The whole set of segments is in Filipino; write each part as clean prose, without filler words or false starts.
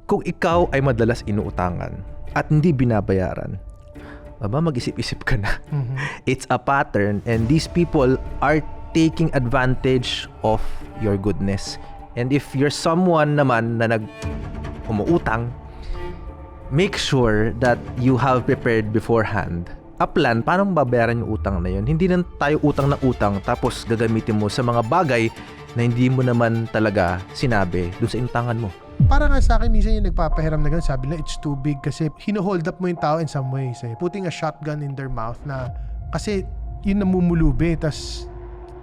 kung ikaw ay madalas inuutangan at hindi binabayaran, mag-isip-isip ka na. It's a pattern and these people are taking advantage of your goodness. And if you're someone naman na umuutang, make sure that you have prepared beforehand a plan paano babayaran yung utang na yun. Hindi na tayo utang na utang tapos gagamitin mo sa mga bagay na hindi mo naman talaga sinabi dun sa inutangan mo. Para nga sa akin, minsan yung nagpapahiram na gano'n, sabi nila it's too big kasi hino-hold up mo yung tao in some ways. Putting a shotgun in their mouth na kasi yun namumulubi tas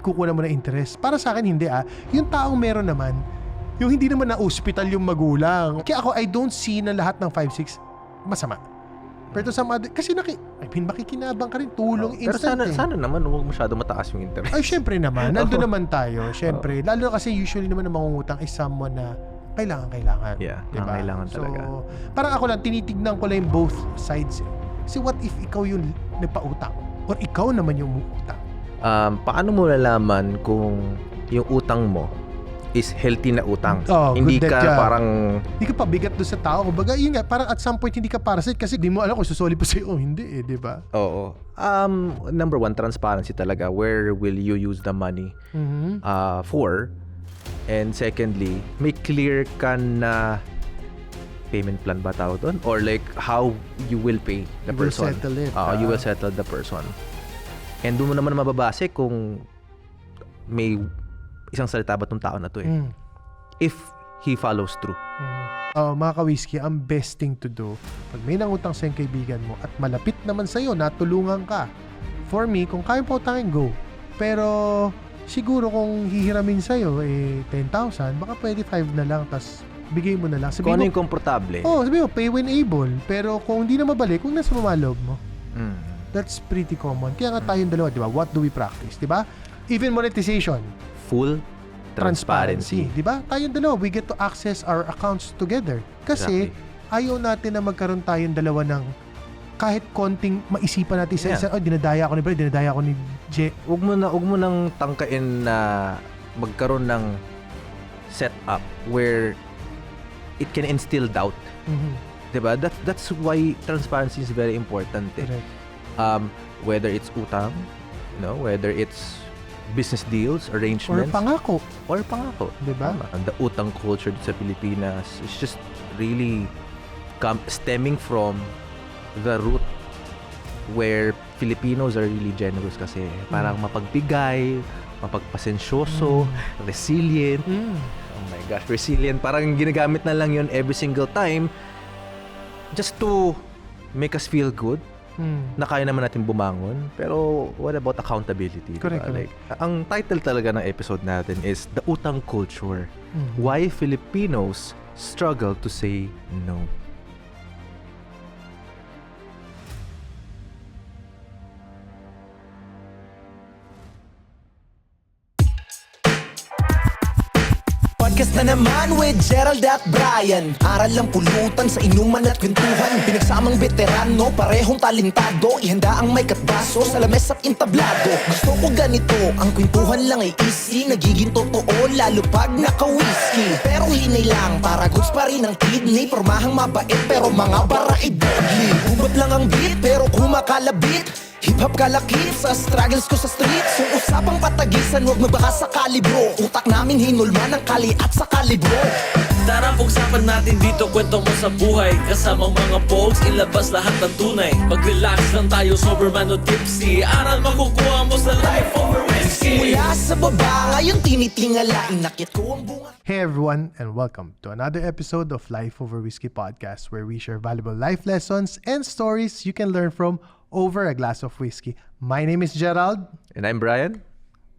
kukuha mo na interest. Para sa akin, hindi Yung taong meron naman, yung hindi naman na hospital yung magulang. Kaya ako, I don't see na lahat ng 5-6 masama. Pero sa mga, kasi makikinabang ka rin, tulong instant. Pero sana naman huwag masyado mataas yung interest. Ay, syempre naman. Nandun naman tayo. Syempre. Lalo kasi usually naman na mangungutang is someone na kailangan. Yeah, diba? kailangan talaga. So, parang ako lang, tinitignan ko lang yung both sides. Kasi what if ikaw yung nagpautang? Or ikaw naman yung umuutang? Paano mo nalaman kung yung utang mo is healthy na utang? Hindi ka parang... Hindi ka pabigat doon sa tao. Kumbaga, yun nga, parang at some point hindi ka parasite kasi di mo alam kung susoli pa sa'yo o hindi di ba? Oo. Number one, transparency talaga. Where will you use the money for? And secondly, may clear ka na payment plan ba tawag doon? Or like how you will pay the person. You will settle it. You will settle the person. And doon mo naman mababase kung may isang salita ba itong tao na to if he follows through. Mga ka-whiskey, ang best thing to do pag may nangutang sa kaibigan mo at malapit naman sa'yo, natulungan ka. For me, kung kaya pa utangin, go. Pero siguro kung hihiramin sa'yo 10,000, baka pwede 5 na lang tas bigay mo na lang. Kung ano yung komportable. Sabi mo, pay when able. Pero kung hindi na mabalik, kung nasa mamaloob mo. That's pretty common. Kaya nga tayong dalawa, di ba? What do we practice? Di ba? Even monetization. Full transparency. Di ba? Tayong dalawa, we get to access our accounts together. Kasi ayaw natin na magkaroon tayong dalawa ng kahit konting maisipan natin isa-isa. Dinadaya ako ni Brad, dinadaya ako ni J. Huwag mo nang tangkain na magkaroon ng setup where it can instill doubt. Diba? That's why transparency is very important. Whether it's utang, whether it's business deals, arrangements, or pangako. Diba? The utang culture sa Pilipinas is just really stemming from the root where Filipinos are really generous kasi parang mapagbigay, mapagpasensyoso, resilient. Oh my gosh, resilient. Parang ginagamit na lang yun every single time just to make us feel good na kaya naman natin bumangon. Pero what about accountability? Correct. Diba? Like, ang title talaga ng episode natin is The Utang Culture. Why Filipinos Struggle to Say No. Podcast na naman with Gerald at Brian. Aral lang pulutan sa inuman at kwentuhan. Pinagsamang veterano, parehong talentado. Ihanda ang may katbaso sa lames at intablado. Gusto ko ganito, ang kwentuhan lang ay easy. Nagiging totoo lalo pag naka-whiskey. Pero hinay lang, para goods pa rin ang kidney. Pormahang mabait pero mga baraid deadly. Hubat lang ang beat pero kumakalabit. Hip-hop kalakit sa struggles ko sa streets. Kung usapang patagisan, huwag magbaka sa kalibro. Utak namin hinulman ng kali at sa kalibro. Tara pag-usapan natin dito, kwento mo sa buhay. Kasamang mga pogs, ilabas lahat ng tunay. Mag-relax lang tayo, sober man o tipsy. Aral makukuha mo sa Life Over Whiskey. Mula sa baba, ngayon tinitingala. Inakit ko ang bunga. Hey everyone, and welcome to another episode of Life Over Whiskey Podcast, where we share valuable life lessons and stories you can learn from over a glass of whiskey. My name is Gerald. And I'm Brian.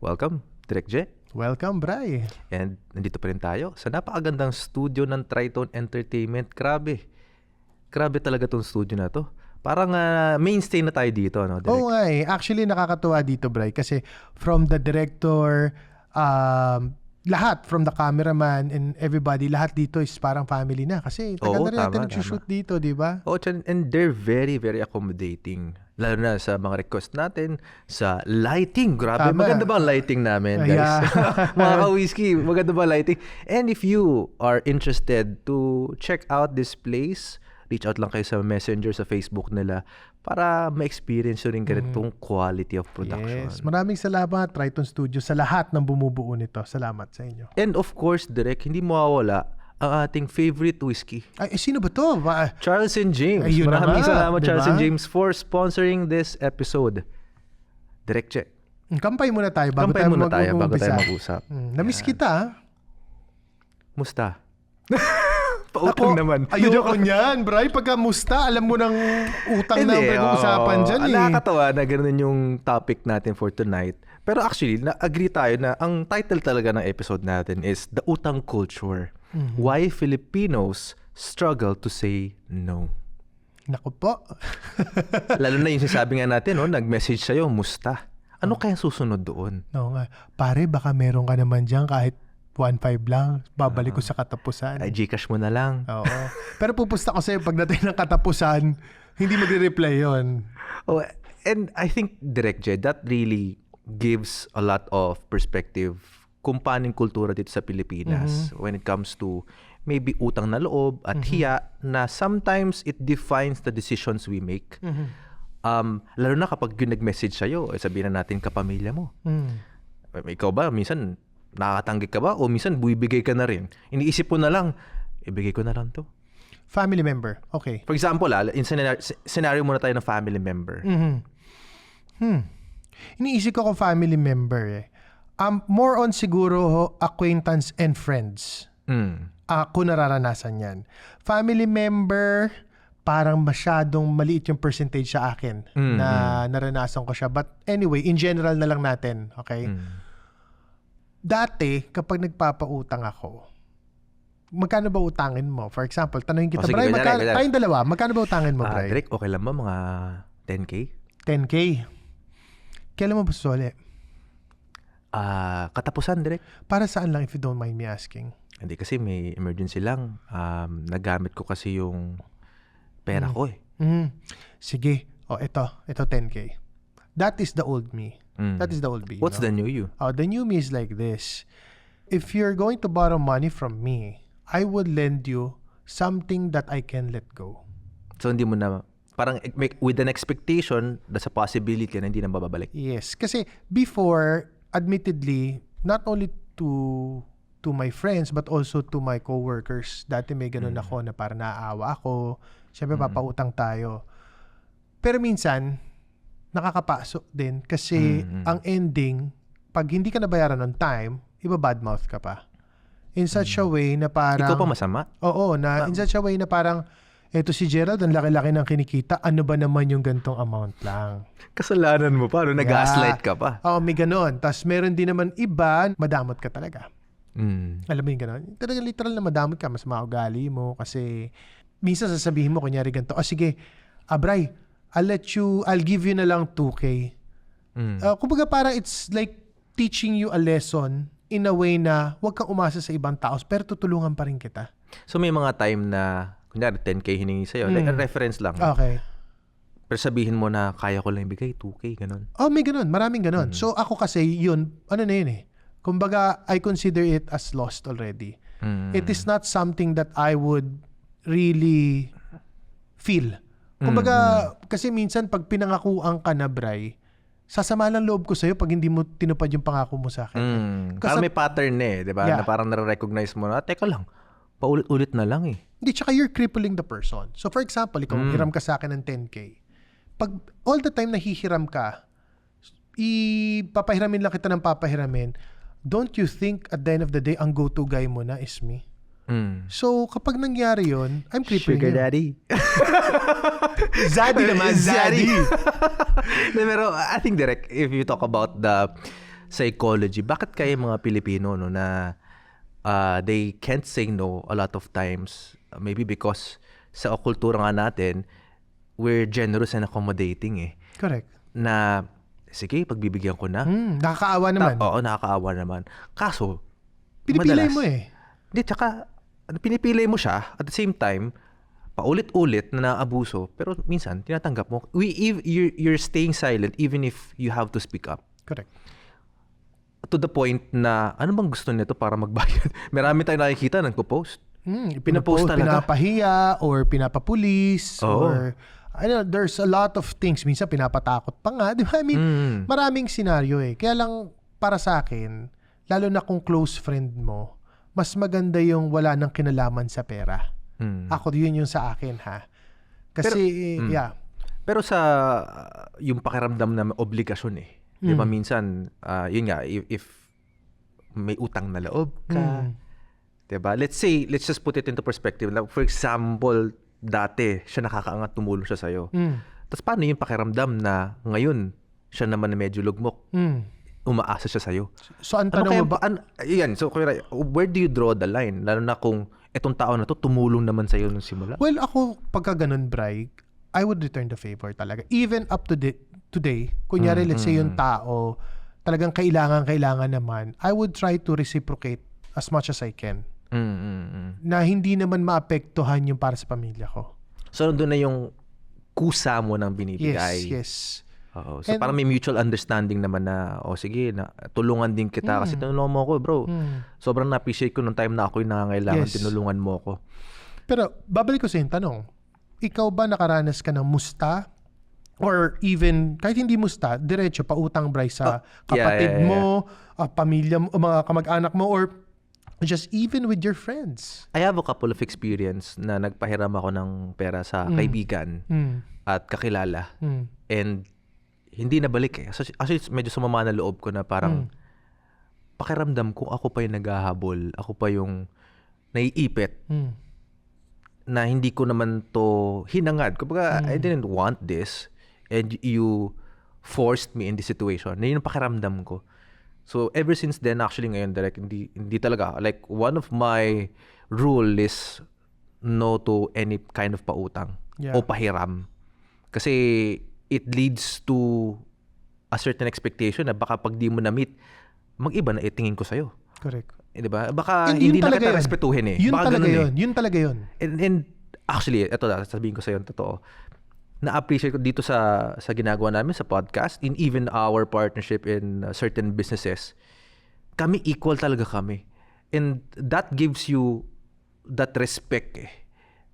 Welcome, Direk J. Welcome, Bri. And nandito pa rin tayo sa napakagandang studio ng Tritone Entertainment. Grabe talaga tong studio na to. Parang mainstay na tayo dito, no, Direk? Oo nga Actually, nakakatuwa dito, Bri. Kasi from the director, lahat, from the cameraman and everybody, lahat dito is parang family na. Kasi tagal Oo, na rin natin tama, nagsushoot dito, di ba? Oh, and they're very, very accommodating. Lalo na sa mga request natin, sa lighting. Grabe, Tama. maganda ba ang lighting namin, guys? Yeah. Mga ka-whiskey, maganda ba ang lighting? And if you are interested to check out this place, reach out lang kayo sa messenger sa Facebook nila para ma-experience nyo rin ganitong quality of production. Yes. Maraming salamat, Triton Studio, sa lahat ng bumubuo nito. Salamat sa inyo. And of course, Direk, hindi mawawala ang ating favorite whiskey, Ay, sino ba to? Charles and James. Ayun na Maraming nga, salamat, diba? Charles and James, for sponsoring this episode. Direk Che. Kampay muna tayo bago Kampay tayo muna tayo bago tayo mag-umpisa. mag-usap. Namiss kita, ah. Musta? Pautang naman. Ayoko niyan, Bray. Pagka musta, alam mo ng utang na pag-uusapan dyan eh. Nakakatawa na ganun yung topic natin for tonight. Pero actually, na-agree tayo na ang title talaga ng episode natin is The Utang Culture. Why Filipinos Struggle to Say No. Naku po. Lalo na yung sinasabi nga natin, no, nag-message sa'yo, musta? Ano kaya susunod doon? No, nga. Pare, baka meron ka naman dyan kahit 1.5 lang. Babalik ko sa katapusan. Ay, Gcash mo na lang. Oo. Pero pupusta ko sa'yo pagdating ng katapusan, hindi magre-reply yon. Oh, and I think, Direk Jed, that really gives a lot of perspective kung paano yung kultura dito sa Pilipinas when it comes to maybe utang na loob at hiya na sometimes it defines the decisions we make. Lalo na kapag yung nag-message sa'yo, sabihin na natin kapamilya mo. Ikaw ba, minsan nakakatanggi ka ba o minsan buibigay ka na rin? Iniisip mo na lang, ibigay ko na lang to. Family member. Okay. For example, in scenario muna tayo ng family member. Iniisip ko kung family member eh. More on siguro acquaintance and friends. Ako nararanasan yan. Family member, parang masyadong maliit yung percentage sa akin na naranasan ko siya. But anyway, in general na lang natin. Okay? Dati, kapag nagpapautang ako, magkano ba utangin mo? For example, tanongin kita, sige, Bray, kunyari. tayong dalawa, magkano ba utangin mo, Bray? Direk, okay lang ba mga 10K? 10K. Kailan mo ba susuli? Katapusan, Direk. Para saan lang if you don't mind me asking? Hindi kasi may emergency lang. Nagamit ko kasi yung pera ko eh. Sige. Ito 10K. That is the old me. That is the old me. What's the new you? The new me is like this. If you're going to borrow money from me, I would lend you something that I can let go. So hindi mo na, parang with an expectation, there's a possibility na hindi na bababalik. Yes. Kasi before, admittedly, not only to my friends but also to my coworkers, dati may ganun ako na parang naaawa ako. Siyempre, papautang tayo. Pero minsan, nakakapasok din kasi ang ending, pag hindi ka nabayaran on time, iba badmouth ka pa. In such a way na parang... Ikaw pa masama? Oo, in such a way na parang, eto si Gerald, ang laki-laki ng kinikita, ano ba naman yung gantong amount lang? Kasalanan mo pa, no? Nag-gaslight ka pa. Oo, may ganon. Tapos meron din naman iba, madamot ka talaga. Alam mo yung ganon? Talaga literal na madamot ka, mas maugali mo kasi minsan sasabihin mo, kunyari ganito, sige, Bray, I'll give you na lang 2K. Kumbaga parang it's like teaching you a lesson in a way na huwag kang umasa sa ibang tao pero tutulungan pa rin kita. So may mga time na, kunyari 10K hiningi sa'yo, like a reference lang. Okay. Pero sabihin mo na kaya ko lang ibigay, 2K, ganun. May ganun. Maraming ganun. So ako kasi yun, ano na yun eh. Kumbaga, I consider it as lost already. It is not something that I would really feel. Kumbaga, kasi minsan pag pinangakuan ka na, Bray, sasama lang loob ko sa'yo pag hindi mo tinupad yung pangako mo sa akin. Parang may pattern eh, di ba? Yeah. Na parang nare-recognize mo na, teka lang, paulit-ulit na lang eh. Hindi, tsaka you're crippling the person. So for example, ikaw, hiram ka sa akin ng 10K. Pag all the time nahihiram ka, papahiramin lang kita ng papahiramin, don't you think at the end of the day, ang go-to guy mo na is me? So, kapag nangyari yun, I'm crippling Sugar you. daddy. Zaddy naman, Zaddy. Pero I think, Direk, if you talk about the psychology, bakit kaya mga Pilipino no, na they can't say no a lot of times? Maybe because sa kultura nga natin, we're generous and accommodating eh. Correct. Na, sige, pagbibigyan ko na. Nakakaawa naman. Oo, nakakaawa naman. Kaso, Pinipilay madalas. mo eh. Hindi, tsaka pinipili mo siya at the same time, paulit-ulit na naabuso, pero minsan, tinatanggap mo. You're staying silent even if you have to speak up. Correct. To the point na, ano bang gusto nito para magbayad? Marami tayong nakikita, nagpo-post. Pinapost talaga. Pinapahiya or pinapapulis Oo. or there's a lot of things. Minsan pinapatakot pa nga. Di ba? I mean, maraming senaryo eh. Kaya lang para sa akin, lalo na kung close friend mo, mas maganda yung wala nang kinalaman sa pera. Ako yun yung sa akin ha. Kasi, yeah. Pero sa yung pakiramdam na may obligasyon eh. Di ba minsan, yun nga, if may utang na loob ka, diba? Let's just put it into perspective. Like, for example, dati, siya nakakaangat, tumulong siya sa'yo. Tapos paano yung pakiramdam na ngayon, siya naman na medyo lugmok, umaasa siya sa'yo? So, ang tanong mo ba? Yan, so where do you draw the line? Lalo na kung etong tao na to tumulong naman sa'yo nung simula. Well, ako, pagka ganun, Bri, I would return the favor talaga. Even up to today, kunyari, let's say yung tao, talagang kailangan naman, I would try to reciprocate as much as I can. Na hindi naman maapektuhan yung para sa pamilya ko. So, doon na yung kusa mo ng binibigay. Yes. Oo. So, parang may mutual understanding naman na, sige, tulungan din kita kasi tinulungan mo ako, bro. Sobrang na-appreciate ko nung time na ako yung nangangailangan, tinulungan mo ako. Pero, babalik ko sa yung tanong, ikaw ba nakaranas ka ng musta? Or even, kahit hindi musta, diretso, pautang, Bri, sa kapatid mo, pamilya mo, mga kamag-anak mo, or just even with your friends? I have a couple of experience na nagpahiram ako ng pera sa kaibigan at kakilala. And hindi nabalik eh. Actually, medyo sumama na loob ko na parang pakiramdam ko ako pa yung naghahabol. Ako pa yung naiipit na hindi ko naman to hinangad. Kumbaga, I didn't want this and you forced me in this situation. Na yun ang pakiramdam ko. So, ever since then, actually ngayon, direct, hindi talaga. Like, one of my rule is no to any kind of pautang o pahiram. Kasi, it leads to a certain expectation na baka pag di mo na-meet, mag-iba na itingin ko sa'yo. Correct. Diba? Baka And hindi na kita yun. respetuhin eh. Yun Baka talaga ganun yun. eh. Yun talaga yun. And actually, ito na, sabihin ko sa'yo, totoo. Na-appreciate ko dito sa ginagawa namin sa podcast, in even our partnership in certain businesses, kami equal talaga kami. And that gives you that respect eh,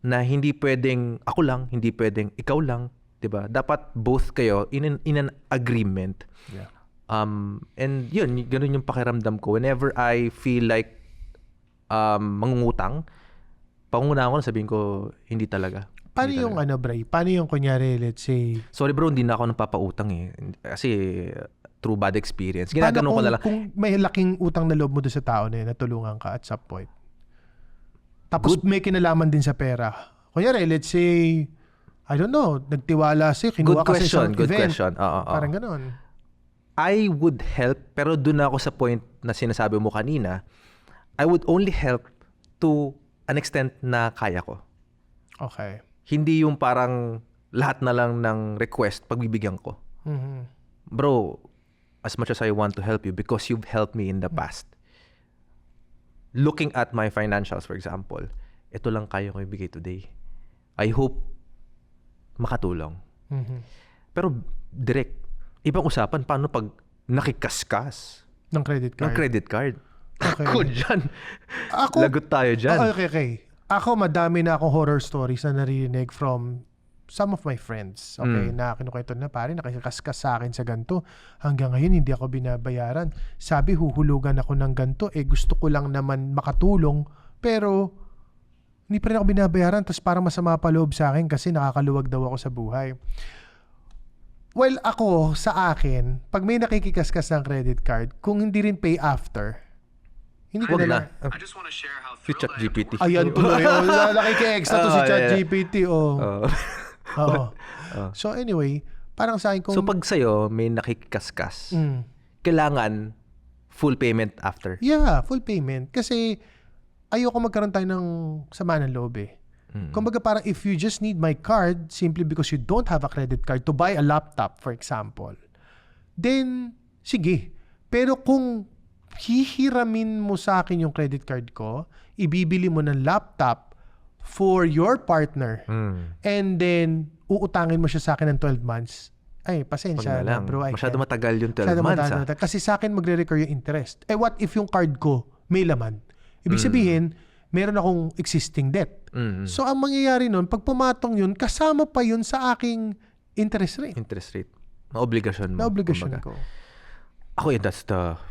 na hindi pwedeng ako lang, hindi pwedeng ikaw lang, 'di ba? Dapat both kayo in an agreement. Yeah. And yun, ganun yung pakiramdam ko. Whenever I feel like mangungutang, pangunahan ko na sabihin ko, hindi talaga. Paano yung Bri? Paano yung kunyari, let's say... Sorry bro, hindi na ako napapautang eh. Kasi through bad experience. Ginaganon ko na lang. Kung may laking utang na loob mo doon sa tao na yun, natulungan ka at some point. Tapos may kinalaman din sa pera. Kunyari, let's say, I don't know, nagtiwala siya, kinuha ka sa isang Good event. question. Parang ganon. I would help, pero doon ako sa point na sinasabi mo kanina, I would only help to an extent na kaya ko. Okay. Hindi yung parang lahat na lang ng request pagbibigyan ko. Bro, as much as I want to help you because you've helped me in the past. Looking at my financials, for example, ito lang kaya ko ibigay today. I hope makatulong. Pero direct, ibang usapan, paano pag nakikaskas Ng credit card. ng credit card? Okay. Ako dyan. Ako- Lagot tayo dyan. Okay. Ako, madami na akong horror stories na naririnig from some of my friends. Okay, na kinukwento na, pare, nakikaskas sa akin sa ganito. Hanggang ngayon, hindi ako binabayaran. Sabi, huhulugan ako ng ganito. Gusto ko lang naman makatulong. Pero, hindi pa rin ako binabayaran. Tapos parang masama pa loob sa akin kasi nakakaluwag daw ako sa buhay. Well, ako, sa akin, pag may nakikikaskas ng credit card, kung hindi rin pay after, hindi ko Wag na na. Si ChatGPT. Ayan tuloy. Nakiki-extra to si ChatGPT. Oo. So anyway, parang sa akin kung... So pag sa'yo may nakikaskas, kailangan full payment after. Yeah, full payment. Kasi ayoko magkaroon tayo ng sama ng loob eh. Kumbaga parang if you just need my card simply because you don't have a credit card to buy a laptop, for example, then sige. Pero kung hihiramin mo sa akin yung credit card ko, ibibili mo ng laptop for your partner, and then uutangin mo siya sa akin ng 12 months. Ay, pasensya na bro. Masyado matagal yung 12 months. Kasi sa akin magre-recur yung interest. What if yung card ko may laman? Ibig sabihin, meron akong existing debt. So, ang mangyayari nun, pag pumatong yun, kasama pa yun sa aking interest rate. Interest rate. Obligasyon mo. Na-obligasyon kumbaga. ko. Ako yun,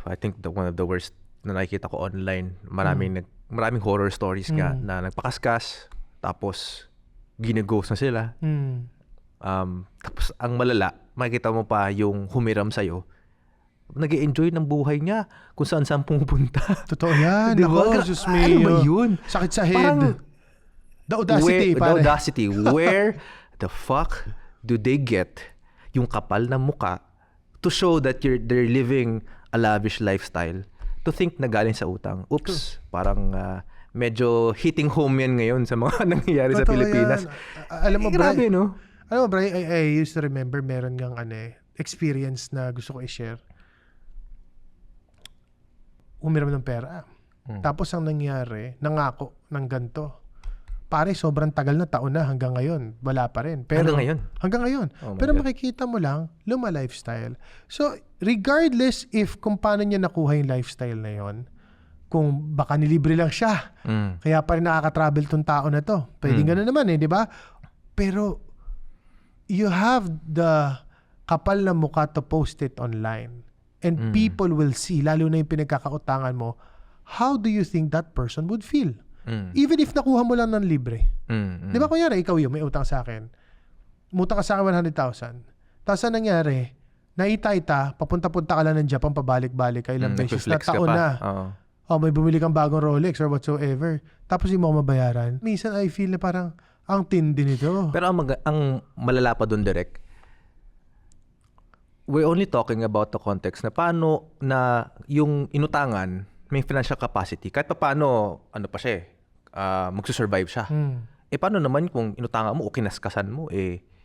I think one of the worst na nakikita ko online. Maraming horror stories nga na nagpakaskas, tapos ginaghost na sila. Tapos ang malala, makikita mo pa yung humiram sa'yo, nag-enjoy ng buhay niya kung saan-saan pumupunta. Totoo yan. Diba? Ako, Diyos Ano ba yun? Sakit sa head. The audacity, the audacity. Where the fuck do they get yung kapal na muka to show that they're living a lavish lifestyle, to think na galing sa utang? Oops, parang medyo hitting home yan ngayon sa mga nangyayari sa Pilipinas. Alam mo, grabe, Bri, no? Alam mo, Bri, I used to remember meron ngang experience na gusto ko i-share. Umiram ng pera. Tapos ang nangyari, nangako ng ganito. Pare, sobrang tagal na taon na hanggang ngayon. Wala pa rin. Pero, hanggang ngayon. Oh pero God. makikita mo lang, luma lifestyle. So, regardless if kung paano niya nakuha yung lifestyle na yon, kung baka nilibre lang siya, kaya pa rin nakaka-travel tong tao na to. Pwedeng gano'n naman di ba? Pero, you have the kapal na mukha to post it online. And people will see, lalo na yung pinagkakautangan mo, how do you think that person would feel? Even if nakuha mo lang ng libre. Di ba, kunyari, ikaw may utang sa akin. Umutang ka sa akin 100,000. Tapos ang nangyari, naita-ita, papunta-punta ka lang ng Japan, pabalik-balik ka ilang beses na taon na. May bumili kang bagong Rolex or whatsoever. Tapos hindi mo ako mabayaran. Minsan I feel na parang, ang tindi nito. Pero ang malala pa doon, direct, we're only talking about the context na paano na yung inutangan may financial capacity. Kahit pa paano, pa siya magsusurvive siya. Paano naman kung inutangan mo o kinaskasan mo,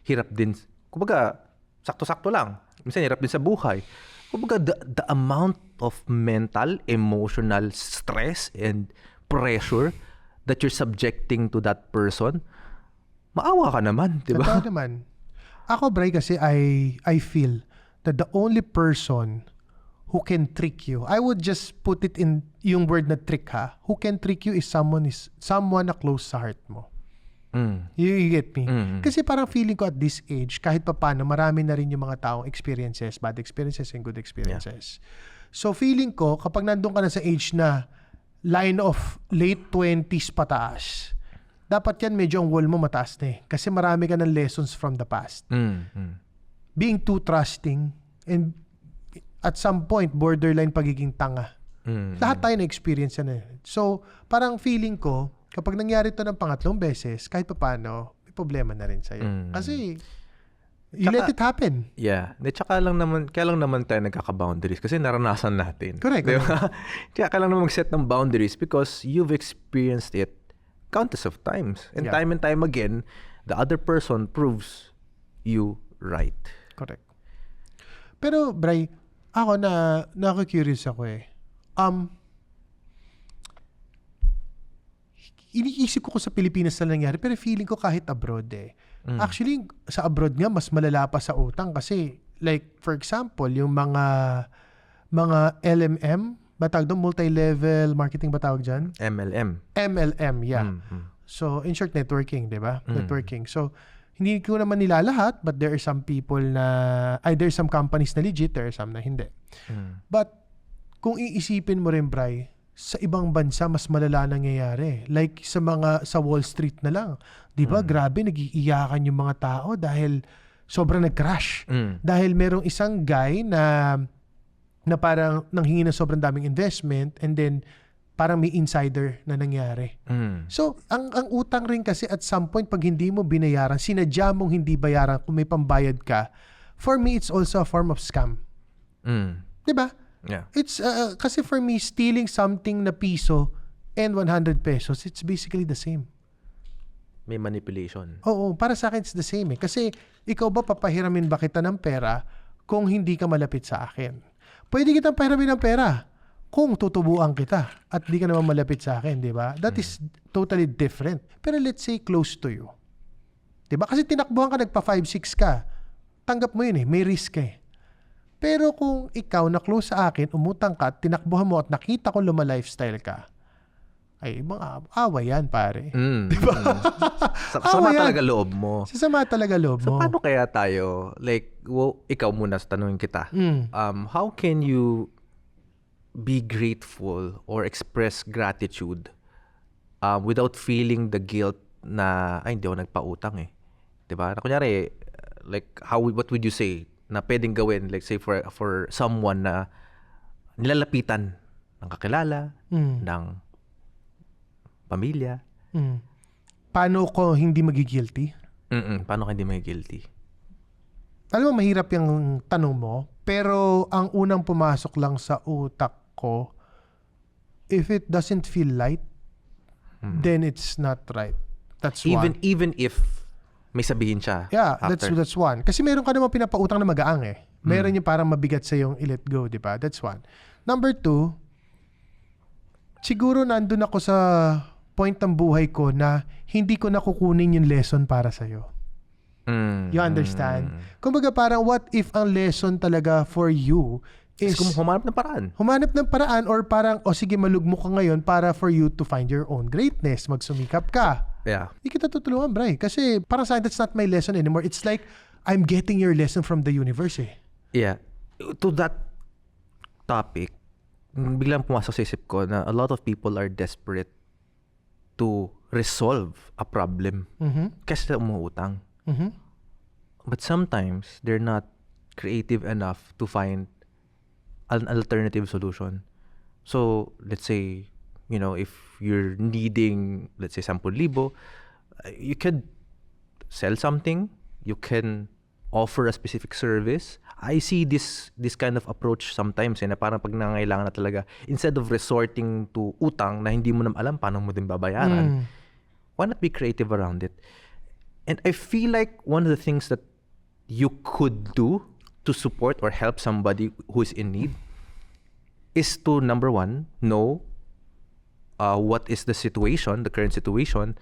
hirap din. Kumbaga, sakto-sakto lang. Minsan hirap din sa buhay. Kumbaga, the amount of mental, emotional stress and pressure that you're subjecting to that person, maawa ka naman, di ba? Totoo naman. Ako, Bray, kasi I feel that the only person who can trick you, I would just put it in yung word na trick ha, who can trick you is someone na close sa heart mo. You get me? Kasi parang feeling ko at this age, kahit pa paano, marami na rin yung mga taong experiences, bad experiences and good experiences. Yeah. So feeling ko, kapag nandun ka na sa age na line of late 20s pataas, dapat yan medyo ang wall mo mataas na kasi marami ka ng lessons from the past. Being too trusting and at some point borderline pagiging tanga. Lahat tayo na experience yan So, parang feeling ko kapag nangyari to ng pangatlong beses, kahit pa paano, may problema na rin sa'yo. Kasi you let it happen. Yeah. Kaya lang naman tayo nagkaka-boundaries kasi naranasan natin. Correct. Diba? Kaya lang naman mag-set ng boundaries because you've experienced it countless of times. And time again, the other person proves you right. Correct. Pero, Bray, ako curious ako iniisip ko sa Pilipinas na nangyari, pero feeling ko kahit abroad Actually, sa abroad nga, mas malala pa sa utang kasi, like, for example, yung mga LMM, ba tawag doon? Multi-level marketing ba tawag dyan? MLM, yeah. So, in short, networking, di ba? Networking. So, hindi ko naman nilalahat, but there are some people na, there are some companies na legit, there are some na hindi. But, kung iisipin mo rin, Bray, sa ibang bansa, mas malala nangyayari. Like, sa Wall Street na lang. Di ba? Grabe, nag-iiyakan yung mga tao dahil sobrang nag-crash. Dahil merong isang guy na parang nanghingi ng sobrang daming investment and then parang may insider na nangyari. So, ang utang rin kasi at some point, pag hindi mo binayaran, sinadya mong hindi bayaran kung may pambayad ka, for me, it's also a form of scam. Diba? Yeah. It's, kasi for me, stealing something na piso and 100 pesos, it's basically the same. May manipulation. Oo, para sa akin, it's the same Kasi, ikaw ba papahiramin ba kita ng pera kung hindi ka malapit sa akin? Pwede kitang pahiramin ng pera. kung tutubuan kita at di ka naman malapit sa akin, di ba? That is totally different. Pero let's say close to you. Di ba? Kasi tinakbuhan ka, nagpa 5'6" ka. Tanggap mo yun eh, may risk eh. Pero kung ikaw na close sa akin, umutang ka, tinakbuhan mo at nakita ko luma-lifestyle ka, ay, mga away yan, pare. Diba? Sama yan. talaga loob mo. Sasama talaga loob So, mo. paano kaya tayo, like, ikaw muna, tanungin kita. How can you be grateful or express gratitude without feeling the guilt na, ay, hindi ako nagpautang eh. Diba? Na kunyari, like, what would you say na pwedeng gawin, like say for someone na nilalapitan ng kakilala, ng pamilya. Paano ko hindi magi-guilty? Paano ka hindi may guilty? Alam mo, mahirap yung tanong mo, pero ang unang pumasok lang sa utak ko, if it doesn't feel light, then it's not right. That's one. Even if may sabihin siya. Yeah, after. that's one. Kasi meron ka naman pinapautang na magaang eh. Meron yung parang mabigat sa yung i-let go, di ba? That's one. Number two, siguro nandun ako sa point ng buhay ko na hindi ko nakukunin yung lesson para sa'yo. You understand? Kumbaga parang what if ang lesson talaga for you is Kung humanap ng paraan. humanap ng paraan or parang, sige, malugmo ka ngayon para for you to find your own greatness. Magsumikap ka. Yeah. Hindi kita tutulungan, Bray. Kasi parang sa akin, that's not my lesson anymore. It's like, I'm getting your lesson from the universe eh. Yeah. To that topic, biglang pumasok sa isip ko na a lot of people are desperate to resolve a problem kasi sila umuutang. But sometimes, they're not creative enough to find an alternative solution. So, let's say, if you're needing, let's say, 10,000, you could sell something, you can offer a specific service. I see this kind of approach sometimes na parang pag nangangailangan na talaga, instead of resorting to utang na hindi mo naman alam paano mo din babayaran, why not be creative around it? And I feel like one of the things that you could do to support or help somebody who's in need is to, number one, know what is the situation, the current situation,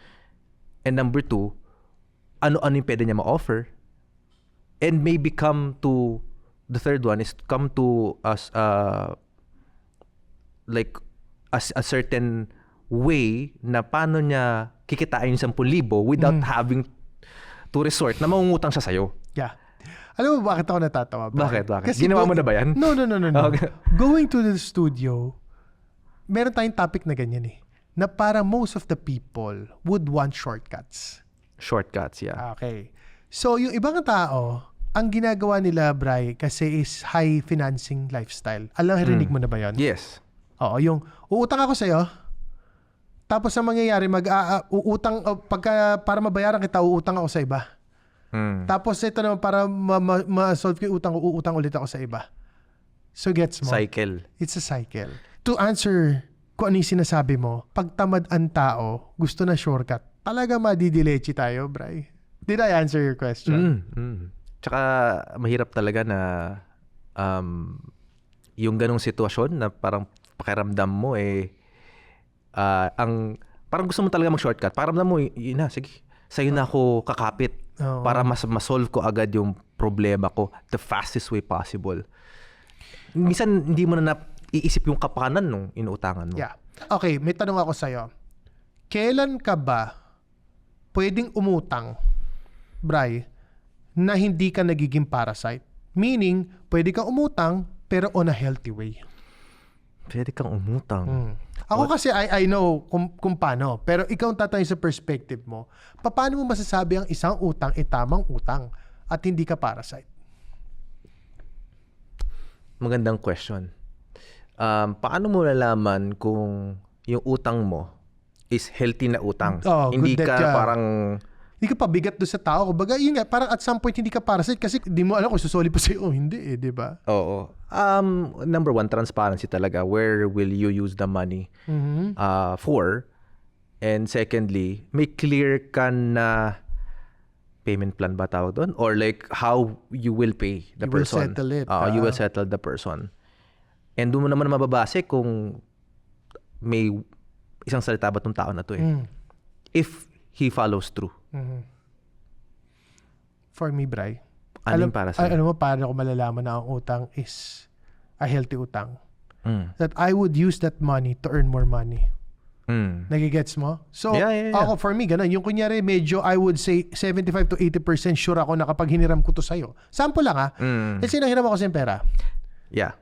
and number two, ano-ano yung pwede niya ma-offer, and maybe come to, the third one is come to us, like, a certain way na paano niya kikitain yung 10,000 without having to resort na mangungutang siya sa'yo. Yeah. Alam mo bakit ako natatawa? Bakit? Ginawa mo na ba yan? No. Okay. Going to the studio, meron tayong topic na ganyan eh. Na parang most of the people would want shortcuts. Shortcuts, yeah. Okay. So, yung ibang tao, ang ginagawa nila, Bray, kasi is high financing lifestyle. Rinig mo na ba yan? Yes. Oo, yung uutang ako sa'yo, tapos ang mangyayari, uutang, para mabayaran kita, uutang ako sa iba. Tapos ito naman, para ma-solve ko yung utang ko, uutang ulit ako sa iba. So gets mo? Cycle. It's a cycle. To answer kung ano yung sinasabi mo, pag tamad ang tao, gusto na shortcut, talaga madidilechi tayo, Bray. Did I answer your question? Tsaka mahirap talaga na yung ganong sitwasyon na parang pakiramdam mo parang gusto mo talaga mag-shortcut. Pakiramdam mo, yun na, sige, sa'yo na ako kakapit para ma-solve ko agad yung problema ko the fastest way possible. Minsan hindi mo na iisip yung kapakanan nung inuutangan mo. Yeah. Okay, may tanong ako sa'yo. Kailan ka ba pwedeng umutang, Bray, na hindi ka nagiging parasite? Meaning, pwede kang umutang pero on a healthy way. Pwede kang umutang. Ako kasi I know kung paano. Pero ikaw tatanong sa perspective mo, paano mo masasabi ang isang utang tamang utang at hindi ka parasite? Magandang question. Paano mo nalaman kung yung utang mo is healthy na utang? Hindi good ka that parang... Hindi ka pabigat doon sa tao. Kumbaga, yun nga, parang at some point hindi ka parasite kasi di mo alam kung susoli pa sa'yo o hindi di ba? Oo. Number one, transparency talaga. Where will you use the money for? And secondly, may clear ka na payment plan ba tawag doon? Or like how you will pay the person. You will settle it. You will settle the person. And doon mo naman mababase kung may isang salita ba tong tao na to eh. If he follows through. For me, Bri, Ano yung para sa'yo? alam mo, paano ko malalaman na ang utang is a healthy utang? Mm. That I would use that money to earn more money. Nagigets mo? So, Yeah. ako for me, ganun. Yung kunyari, medyo I would say 75 to 80% sure ako na kapag hiniram ko to sa'yo. Sample lang ha. Kasi nanghiram ako sa pera. Yeah.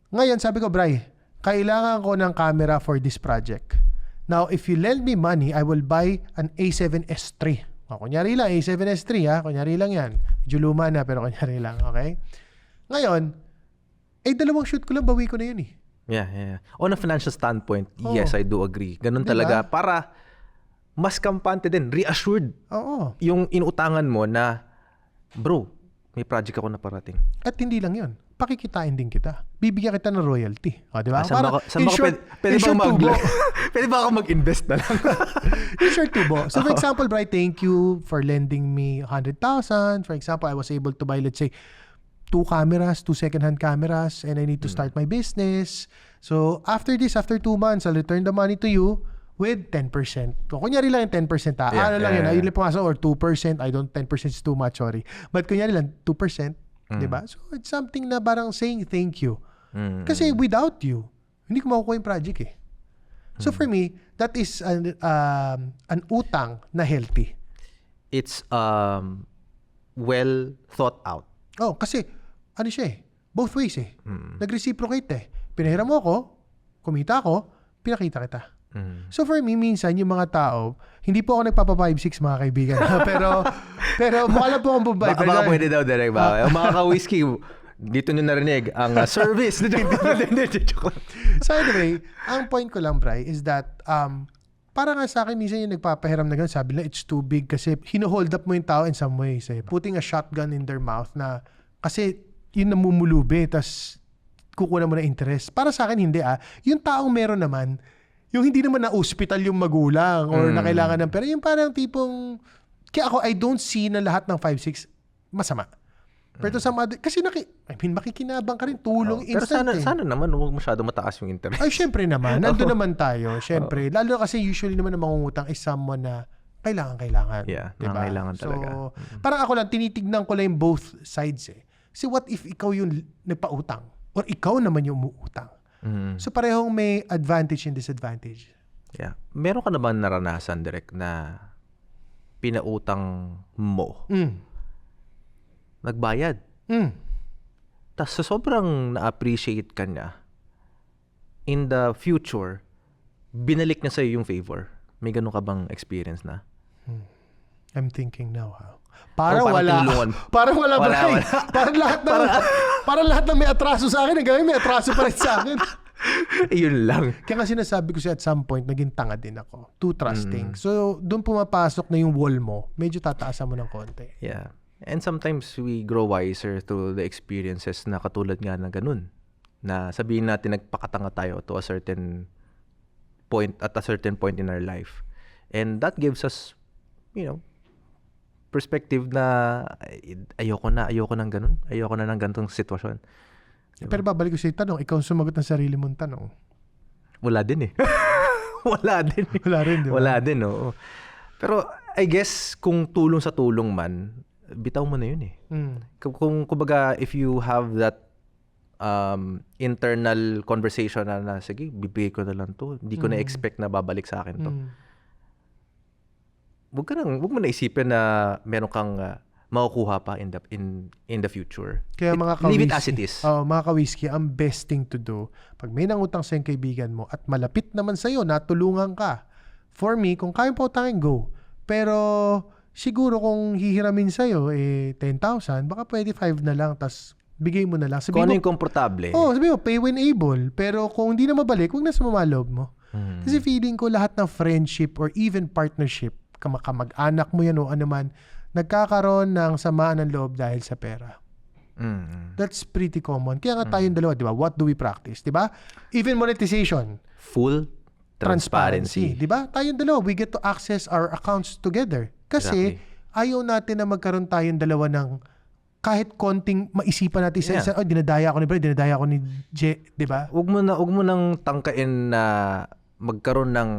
Ngayon, sabi ko, Bri, kailangan ko ng camera for this project. Now, if you lend me money, I will buy an A7S III. O, kunyari lang, A7S III ha. Kunyari lang yan. Medyo luma na, pero kunyari lang, okay? Ngayon, dalawang shoot ko lang, bawi ko na yun eh. Yeah. On a financial standpoint, Oo. yes, I do agree. Ganun Diba? talaga. Para mas kampante din, reassured Oo. yung inuutangan mo na, bro, may project ako na parating. At hindi lang yun. Pakikitain din kita. Bibigyan kita ng royalty. O, di ba? Saan ba pwede ba ako mag-invest na lang? In short, tubo. So, for example, Bri, thank you for lending me 100,000. For example, I was able to buy, let's say, 2 second-hand cameras, and I need to start my business. So, after 2 months, I'll return the money to you with 10%. So, kunyari lang yung 10%. Ano lang yun? Yung pumasok, or 2%. 10% is too much, sorry. But kunyari lang, 2%. Diba? So, it's something na parang saying thank you. Kasi without you, hindi ko makukuha yung project eh. So, for me, that is an utang na healthy. It's well thought out. Oh, kasi ano siya eh, both ways eh. Nag-reciprocate eh. Pinahiram mo ako, kumita ako, pinakita kita. So for me, minsan yung mga tao, hindi po ako nagpapa 5-6 mga kaibigan. pero mukha lang po akong babae. Baka pwede daw direct ba? Mga ka-whiskey, dito nyo narinig ang service. So anyway, ang point ko lang, Bri, is that para nga sa akin, minsan yung nagpapahiram na gano'n, sabi nila, it's too big kasi hino-hold up mo yung tao in some ways. Eh. Putting a shotgun in their mouth na kasi yun namumulubi, tas kukuha mo na interest. Para sa akin, hindi ah. Yung taong meron naman, yung hindi naman na-hospital yung magulang or na kailangan ng pera, yung parang tipong, kaya ako, I don't see na lahat ng 5-6 masama. Pero sa mga, kasi makikinabang ka rin, tulong Pero instant sana naman huwag masyado mataas yung interest. Ay, syempre naman. Nandun naman tayo. Syempre. Lalo kasi usually naman ang mangungutang is someone na kailangan. Yeah, diba? nangangailangan talaga. So, parang ako lang, tinitignan ko lang yung both sides eh. Kasi what if ikaw yung nagpautang? Or ikaw naman yung umuutang? So, parehong may advantage and disadvantage. Yeah. Meron ka naman naranasan, direct, na pinautang mo, nagbayad. Tapos sa sobrang na-appreciate ka niya, in the future, binalik niya sa'yo yung favor. May ganun ka bang experience na? I'm thinking now, ha? Parang parang wala. tinulungan. Parang wala, Wala. Bri. Parang lahat ng may atraso sa akin, hanggang may atraso pa rin sa akin. Yun lang. Kaya nga sinasabi ko siya at some point, naging tanga din ako. Too trusting. So, doon pumapasok na yung wall mo. Medyo tataasan mo ng konti. Yeah. And sometimes we grow wiser through the experiences na katulad nga na ganun. Na sabihin natin nagpakatanga tayo to a certain point, at a certain point in our life. And that gives us, perspective na ayoko na ng ganun. Ayoko na ng ganitong sitwasyon. Diba? Pero babalik ko sa tanong, ikaw sumagot ng sarili mong tanong. Wala din eh. Wala din. Wala rin, di ba? Wala din, oo. Pero I guess kung tulong sa tulong man, bitaw mo na yun eh. Kumbaga, if you have that internal conversation na sige, bibigay ko na lang to. Hindi ko na-expect na babalik sa akin to. Huwag mo na isipin na meron kang makukuha pa in the future. Kaya mga ka-whiskey, leave it as it is. Mga ka-whiskey, ang best thing to do, pag may nangutang sa yung kaibigan mo at malapit naman sa'yo, natulungan ka. For me, kung kaya pa utangin, go. Pero siguro kung hihiramin sa'yo, 10,000, baka pwede 5 na lang, tas bigay mo na lang. Kung ano yung komportable. Sabi mo, pay when able. Pero kung hindi na mabalik, huwag na sa mamaloob mo. Kasi feeling ko lahat ng friendship or even partnership, kamag-anak mo yan o ano man, nagkakaroon ng samaan ng loob dahil sa pera. That's pretty common. Kaya nga tayong dalawa, di ba? What do we practice? Di ba? Even monetization. Full transparency. Di ba? Tayong dalawa, we get to access our accounts together. Kasi Exactly. ayaw natin na magkaroon tayong dalawa ng kahit konting maisipan natin isa-isa, dinadaya ako ni Bray, dinadaya ako ni J, di ba? Huwag mo nang tangkain na magkaroon ng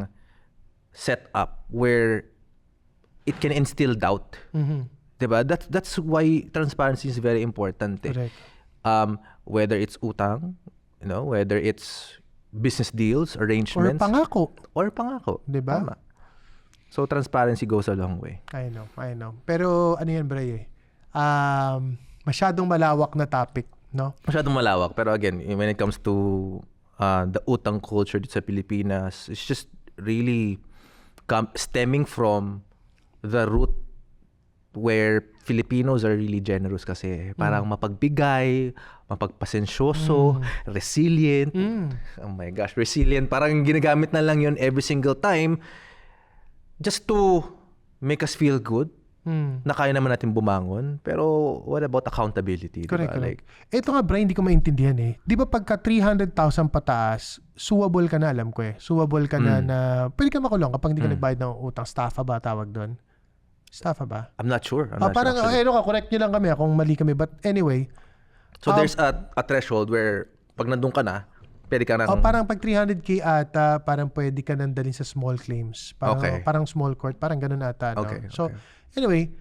setup where it can instill doubt. Mhm. Diba? That's why transparency is very important. Correct. Whether it's utang, whether it's business deals, Or arrangements, pangako. Diba? Tama. So transparency goes a long way. I know. Pero ano yan, Bray, masyadong malawak na topic, no? Masyadong malawak. Pero again, when it comes to the utang culture dito sa Pilipinas, it's just really stemming from the root where Filipinos are really generous kasi parang mapagbigay, mapagpasensyoso, resilient. Oh my gosh, resilient. Parang ginagamit na lang yun every single time just to make us feel good na kaya naman natin bumangon. Pero what about accountability? Correct, diba? correct. Ito nga, Brian, hindi ko maintindihan eh. Di ba pagka 300,000 pataas, suwable ka na, alam ko eh. Suwable ka na pwede ka makulong kapag hindi ka nagbayad ng utang. Staffa ba tawag doon? Staffa ba? I'm not sure. Parang, correct nyo lang kami kung mali kami. But anyway. So there's a threshold where pag nandun ka na, pwede ka na. Parang pag 300K ata, parang pwede ka nandalin sa small claims. Parang small court. Parang ganun ata. No? Okay. So, anyway,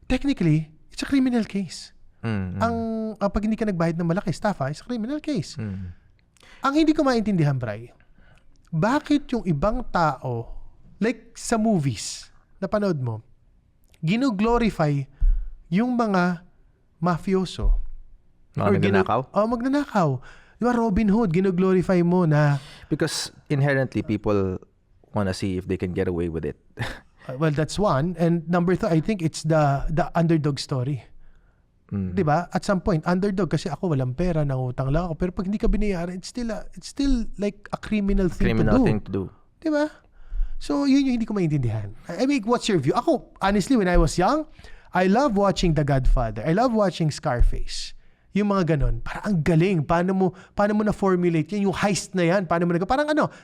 technically, it's a criminal case. Pag hindi ka nagbayad ng malaki, staffa, it's a criminal case. Ang hindi ko maintindihan, Bray, bakit yung ibang tao, like sa movies, napanood mo, gino-glorify yung mga mafioso. Magnanakaw? Magnanakaw. Di ba, Robin Hood, gino-glorify mo na... Because inherently, people wanna see if they can get away with it. Well, that's one. And number two, I think it's the underdog story. Di ba? At some point, underdog kasi ako walang pera, nangutang lang ako. Pero pag hindi ka binayaran, it's still like a criminal thing to do. Di ba? So, yun yung hindi ko maintindihan. I mean, what's your view? Ako, honestly, when I was young, I love watching The Godfather. I love watching Scarface. Yung mga ganon. Parang ang galing. Paano mo na-formulate yan? Yung heist na yan. Parang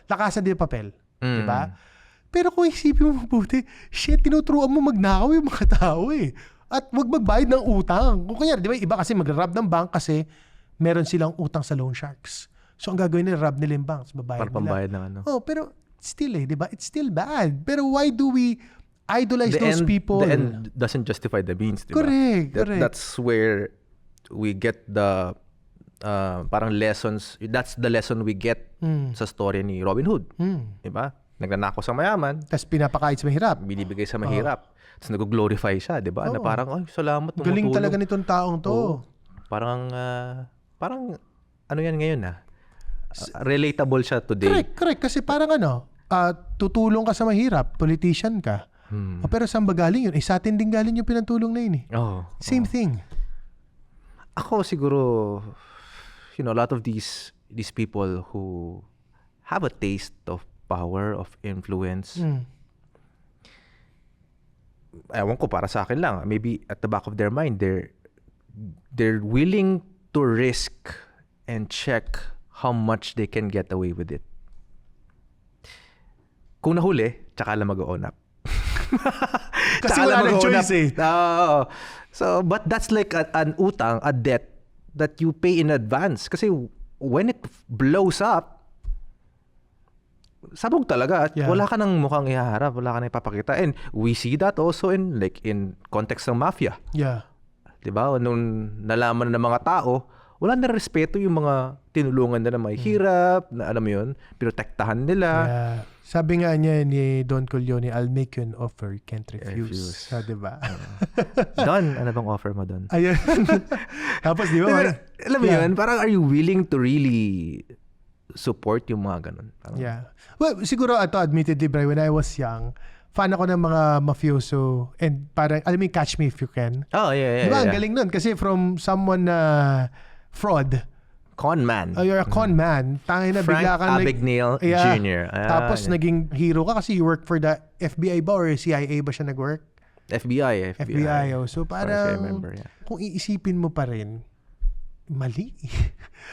lakasan din papel. Diba? Pero kung isipin mo mabuti, shit, tinuturuan mo magnakaw yung mga tao eh. At wag magbayad ng utang. Kung kanya, di ba, iba kasi mag-rob ng bank kasi meron silang utang sa loan sharks. So, ang gagawin nila, rob nila yung banks. Babayad para pambayad ng ano. Pero still di ba? It's still bad. Pero why do we idolize those people? The end doesn't justify the means, di ba? Correct. That's where we get the parang lessons. That's the lesson we get sa story ni Robin Hood. Di ba? Nagnanakaw sa mayaman. Tapos pinapakain sa mahirap. Binibigay sa mahirap. Tapos nag-glorify siya, di ba? Na parang, salamat, tumutulong. Galing talaga nitong taong to. Parang ano yan ngayon relatable siya today. Correct. Kasi parang tutulong ka sa mahirap, politician ka. Pero saan ba galing yun? Sa atin din galing yung pinantulong na yun eh. Same thing. Ako siguro, a lot of these people who have a taste of power, of influence, ewan ko, para sa akin lang, maybe at the back of their mind, they're willing to risk and check how much they can get away with it. Kung nahuli, tsaka lang mag-own up. Kasi wala nang choice eh. So, but that's like an utang, a debt that you pay in advance. Kasi when it blows up, sabog talaga at wala ka nang mukhang ihaharap, wala ka nang ipapakita. And we see that also in context ng mafia. Yeah. Diba? Nung nalaman ng mga tao, wala na respeto yung mga tinulungan na mahihirap, na alam mo yun, pinotektahan nila. Yeah. Sabi nga niya ni Don Corleone, I'll make you an offer you can't refuse. Diba? Don, ano bang offer mo, Don? Ayun. Tapos di ba? Alam mo yun, parang are you willing to really support yung mga ganun? Parang, well, siguro admittedly, Bray, when I was young, fan ako ng mga mafioso and parang, alam mo yung Catch Me If You Can? Yeah. Diba? Ang galing nun kasi from someone na fraud. Con man. You're a con man. Tangin na Frank bigla kang Abagnale Jr. Tapos naging hero ka kasi you work for the FBI ba or CIA ba siya nag-work? FBI. So parang, kung iisipin mo pa rin, mali.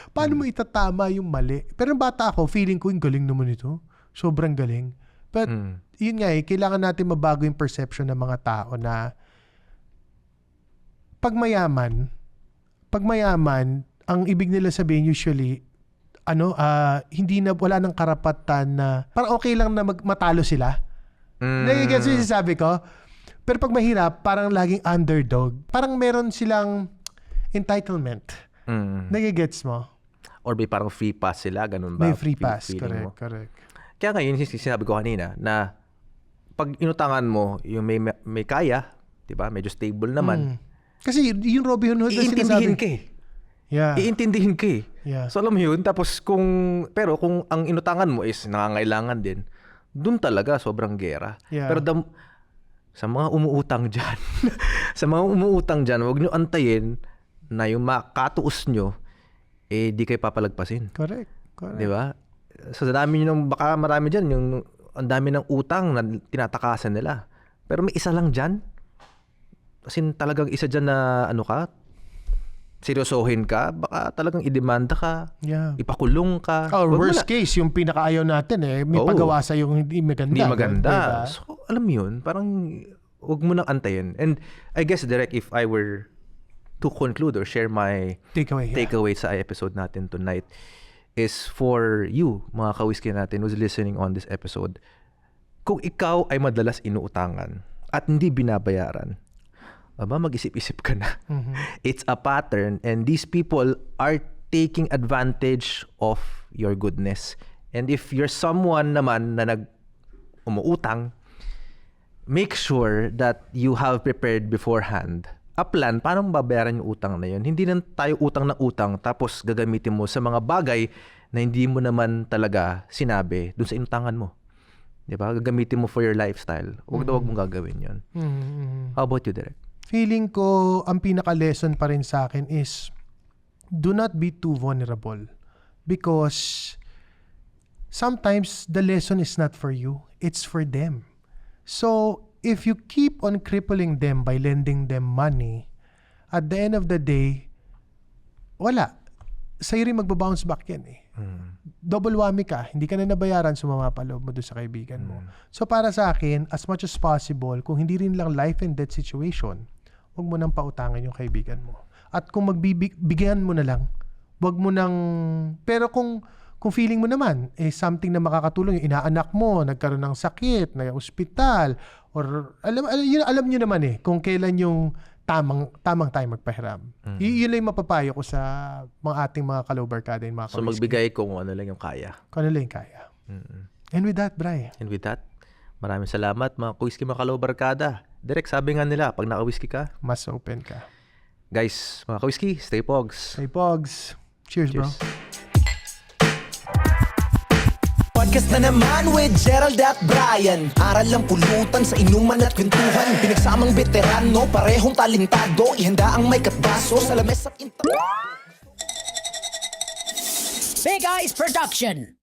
Paano mo itatama yung mali? Pero yung bata ako, feeling ko yung galing naman ito. Sobrang galing. But, yun nga kailangan natin mabago yung perception ng mga tao na pag mayaman, pag mayaman, ang ibig nila sabihin usually, hindi na, wala nang karapatan na, parang okay lang na matalo sila. Nagigets yung sinasabi ko? Pero pag mahirap, parang laging underdog. Parang meron silang entitlement. Nagigets mo? Or may parang free pass sila, ganun ba? May free pass, Feeling mo? correct. Kaya ngayon, sinabi ko kanina, na pag inutangan mo, yung may kaya, di ba? Medyo stable naman. Kasi yung Robin Hood na Iintindihin sinasabi. ka eh. Yeah. Iintindihin ka eh. Yeah. So alam mo yun, tapos pero kung ang inutangan mo is nangangailangan din, dun talaga sobrang gera. Yeah. Pero sa mga umuutang dyan, huwag nyo antayin na yung makatuos nyo, di kayo papalagpasin. Correct. Di ba? So sa dami nyo, baka marami dyan, ang dami ng utang na tinatakasan nila. Pero may isa lang dyan, as in talagang isa dyan na seryosohin ka, baka talagang idemanda ka, Yeah. ipakulong ka. Or Wag mo worst na- case, yung pinakaayaw natin may Oo. pagawa sa yung hindi maganda. Hindi maganda. Diba? So, alam mo yun, parang huwag mo nang antayin. And I guess, Direk, if I were to conclude or share my takeaway sa episode natin tonight, is for you, mga ka-whiskey natin who's listening on this episode, kung ikaw ay madalas inuutangan at hindi binabayaran, mag-isip-isip ka na. It's a pattern and these people are taking advantage of your goodness. And if you're someone naman na umuutang, make sure that you have prepared beforehand a plan paano babayaran yung utang na yun. Hindi na tayo utang na utang tapos gagamitin mo sa mga bagay na hindi mo naman talaga sinabi dun sa inutangan mo. Diba? Gagamitin mo for your lifestyle. Huwag mong gagawin yun. How about you, Direk? Feeling ko, ang pinaka-lesson pa rin sa akin is do not be too vulnerable. Because sometimes the lesson is not for you. It's for them. So, if you keep on crippling them by lending them money, at the end of the day, wala. Sa'yo rin magbabounce back yan eh. Double whammy ka. Hindi ka na nabayaran, sumamapaloob mo doon sa kaibigan mo. So para sa akin, as much as possible, kung hindi rin lang life and death situation, huwag mo nang pautangan yung kaibigan mo. At kung magbibigyan mo na lang, huwag mo nang... Pero kung feeling mo naman, something na makakatulong, yung inaanak mo, nagkaroon ng sakit, nag-hospital, or alam nyo naman kung kailan yung tamang time magpahiram. Yun lang yung mapapayo ko sa ating mga kalobarkada and mga So magbigay kung ano lang yung kaya. kung ano lang yung kaya. And with that, Bri, And with that, maraming salamat mga ka-whiskey, mga kalobarkada. Direk, sabi nga nila, pag naka-whiskey ka, mas open ka. guys, mga ka-whiskey, stay pogs. Hey, Pogs. Cheers, bro. Podcast na naman with Gerald at Brian. Aral lang pulutan sa inuman at kwentuhan. Pinagsamang veterano, parehong talentado. Ihanda ang may katbaso sa lames at Big Eyes Production.